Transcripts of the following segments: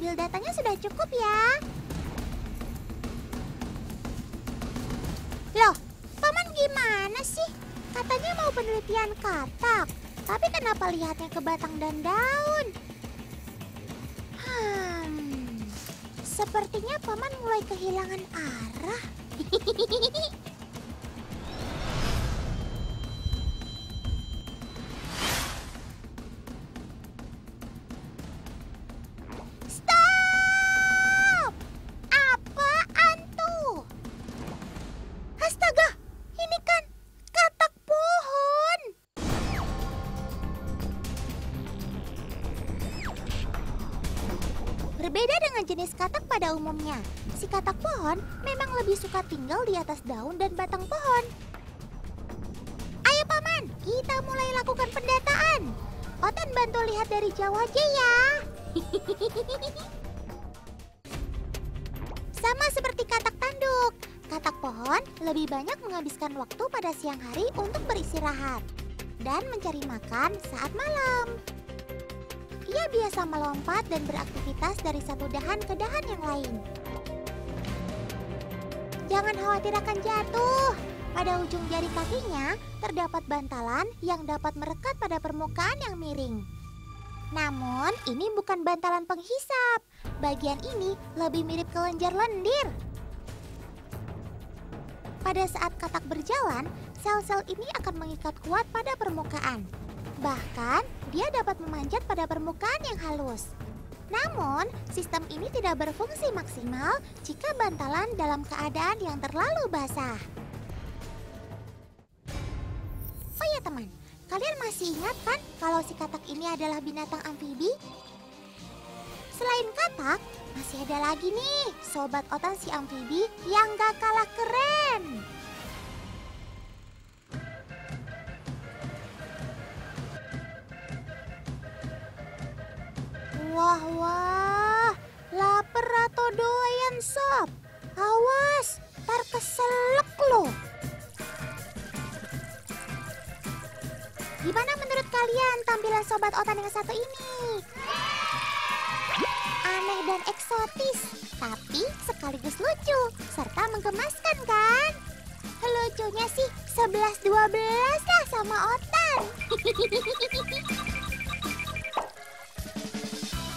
mengambil datanya sudah cukup ya. Loh, Paman gimana sih? Katanya mau penelitian katak, tapi kenapa lihatnya ke batang dan daun? Sepertinya Paman mulai kehilangan arah. Stop! Apaan tuh? Astaga, ini kan katak pohon. Berbeda dengan jenis katak pada umumnya, si katak pohon memang lebih suka tinggal di atas daun dan batang pohon. Ayo Paman, kita mulai lakukan pendataan. Otan bantu lihat dari jauh aja ya. Sama seperti katak tanduk, katak pohon lebih banyak menghabiskan waktu pada siang hari untuk beristirahat dan mencari makan saat malam. Ia biasa melompat dan beraktivitas dari satu dahan ke dahan yang lain. Jangan khawatir akan jatuh. Pada ujung jari kakinya terdapat bantalan yang dapat merekat pada permukaan yang miring. Namun, ini bukan bantalan penghisap. Bagian ini lebih mirip kelenjar lendir. Pada saat katak berjalan, sel-sel ini akan mengikat kuat pada permukaan. Bahkan, dia dapat memanjat pada permukaan yang halus. Namun, sistem ini tidak berfungsi maksimal jika bantalan dalam keadaan yang terlalu basah. Oh ya teman, kalian masih ingat kan kalau si katak ini adalah binatang amfibi? Selain katak, masih ada lagi nih sobat Otan si amfibi yang gak kalah keren. Wah, lapar atau doyan sop? Awas, ntar keselak loh. Gimana menurut kalian tampilan sobat Otan yang satu ini? Aneh dan eksotis, tapi sekaligus lucu, serta menggemaskan kan? Lucunya sih 11-12 lah sama Otan.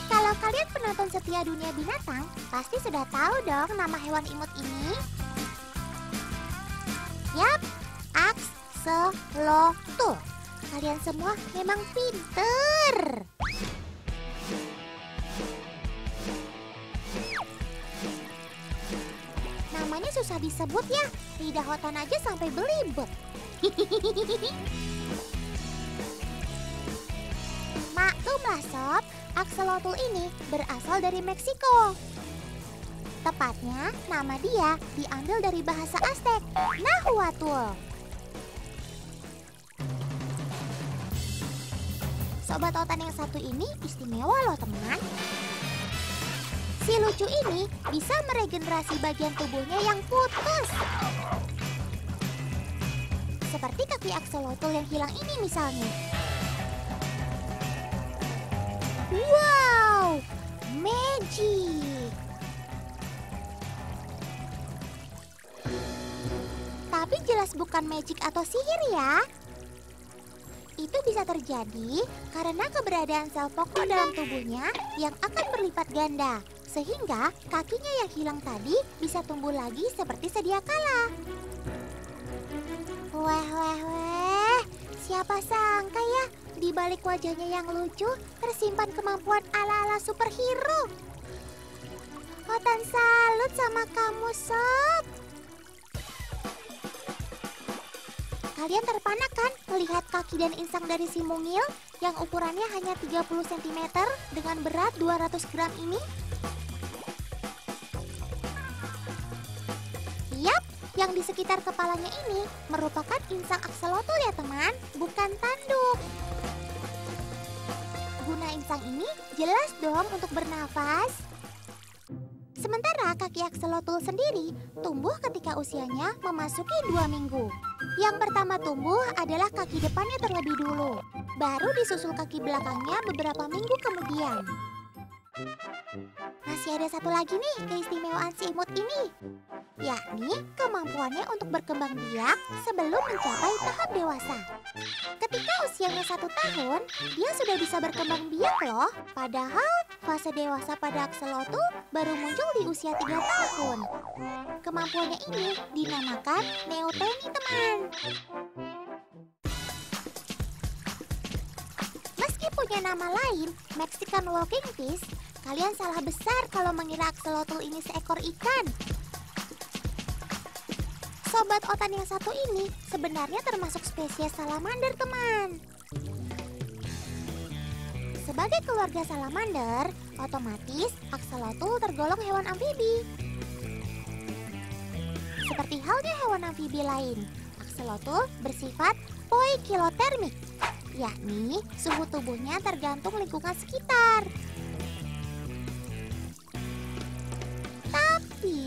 Kalau kalian penonton setia dunia binatang, pasti sudah tahu dong nama hewan imut ini. Yap, akselotul. Kalian semua memang pinter. Namanya susah disebut ya, lidah Otan aja sampai belibet. Maklumlah sob, akselotul ini berasal dari Meksiko. Tepatnya, nama dia diambil dari bahasa Aztec, Nahuatl. Sobat Otan yang satu ini istimewa loh teman. Si lucu ini bisa meregenerasi bagian tubuhnya yang putus. Seperti kaki akselotul yang hilang ini misalnya. Wow, magic. Tapi jelas bukan magic atau sihir ya. Itu bisa terjadi karena keberadaan sel pokok dalam tubuhnya yang akan berlipat ganda. Sehingga kakinya yang hilang tadi bisa tumbuh lagi seperti sedia kala. Weh, siapa sangka ya di balik wajahnya yang lucu tersimpan kemampuan ala-ala superhero. Otan salut sama kamu sob. Kalian terpana kan melihat kaki dan insang dari si mungil yang ukurannya hanya 30 cm dengan berat 200 gram ini? Yap, yang di sekitar kepalanya ini merupakan insang akselotul ya teman, bukan tanduk. Guna insang ini jelas dong untuk bernafas. Sementara kaki akselotul sendiri tumbuh ketika usianya memasuki 2 minggu. Yang pertama tumbuh adalah kaki depannya terlebih dulu, baru disusul kaki belakangnya beberapa minggu kemudian. Masih ada satu lagi nih keistimewaan si imut ini, yakni kemampuannya untuk berkembang biak sebelum mencapai tahap dewasa. Ketika usianya 1 tahun, dia sudah bisa berkembang biak loh. Padahal fase dewasa pada akselotl baru muncul di usia 3 tahun. Kemampuannya ini dinamakan neoteny, teman. Meski punya nama lain, Mexican Walking Fish, kalian salah besar kalau mengira akselotl ini seekor ikan. Sobat otan yang satu ini sebenarnya termasuk spesies salamander, teman. Sebagai keluarga salamander, otomatis akselotl tergolong hewan amfibi. Seperti halnya hewan amfibi lain, akselotl bersifat poikilotermik, yakni suhu tubuhnya tergantung lingkungan sekitar. Tapi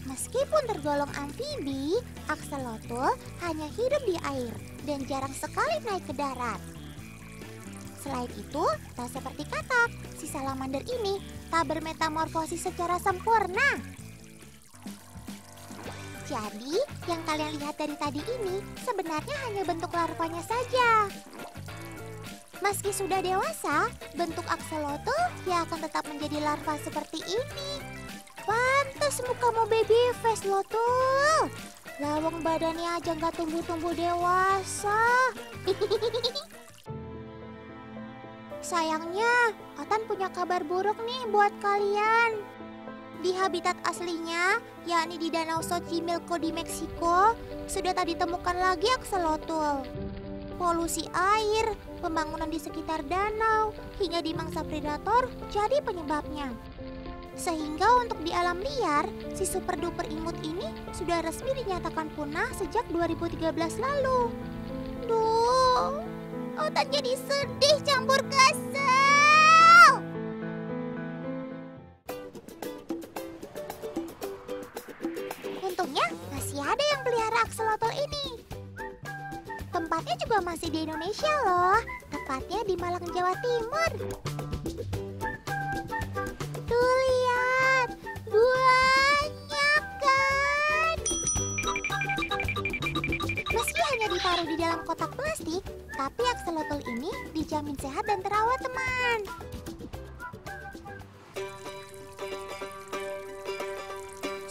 meskipun tergolong amfibi, akselotl hanya hidup di air dan jarang sekali naik ke darat. Selain itu, tak seperti katak, si salamander ini tak bermetamorfosis secara sempurna. Jadi, yang kalian lihat dari tadi ini sebenarnya hanya bentuk larvanya saja. Meski sudah dewasa, bentuk akselotl ya akan tetap menjadi larva seperti ini. Pantes mukamu baby face lo tuh. Lawang badannya aja nggak tumbuh-tumbuh dewasa. Sayangnya, Otan punya kabar buruk nih buat kalian. Di habitat aslinya, yakni di Danau Xochimilco di Meksiko, sudah tak ditemukan lagi akselotl. Polusi air, pembangunan di sekitar danau, hingga dimangsa predator jadi penyebabnya. Sehingga untuk di alam liar, si super duper imut ini sudah resmi dinyatakan punah sejak 2013 lalu. Duh, Otan jadi sedih campur kesel. Untungnya masih ada yang pelihara akselotl ini. Tempatnya juga masih di Indonesia loh, tepatnya di Malang, Jawa Timur. Tuh lihat, banyak kan? Meski hanya ditaruh di dalam kotak plastik, tapi akselotl ini dijamin sehat dan terawat, teman.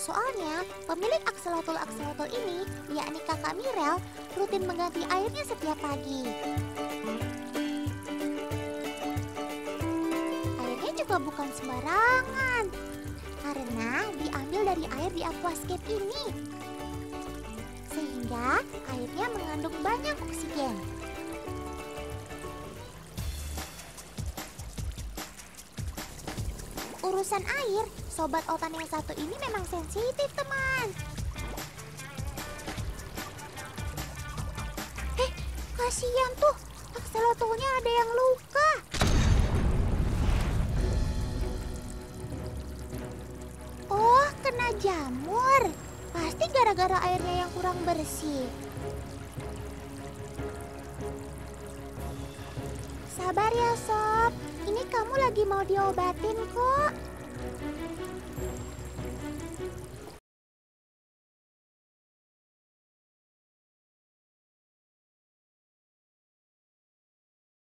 Soalnya, pemilik akselotl ini, yakni Kakak Mirel, rutin mengganti airnya setiap pagi. Airnya juga bukan sembarangan, karena diambil dari air di aquascape ini. Sehingga airnya mengandung banyak oksigen. Urusan air, sobat otan yang satu ini memang sensitif, teman. Kasihan tuh, akselotlnya ada yang luka. Oh, kena jamur. Pasti gara-gara airnya yang kurang bersih. Sabar ya, Sob. Ini kamu lagi mau diobatin kok.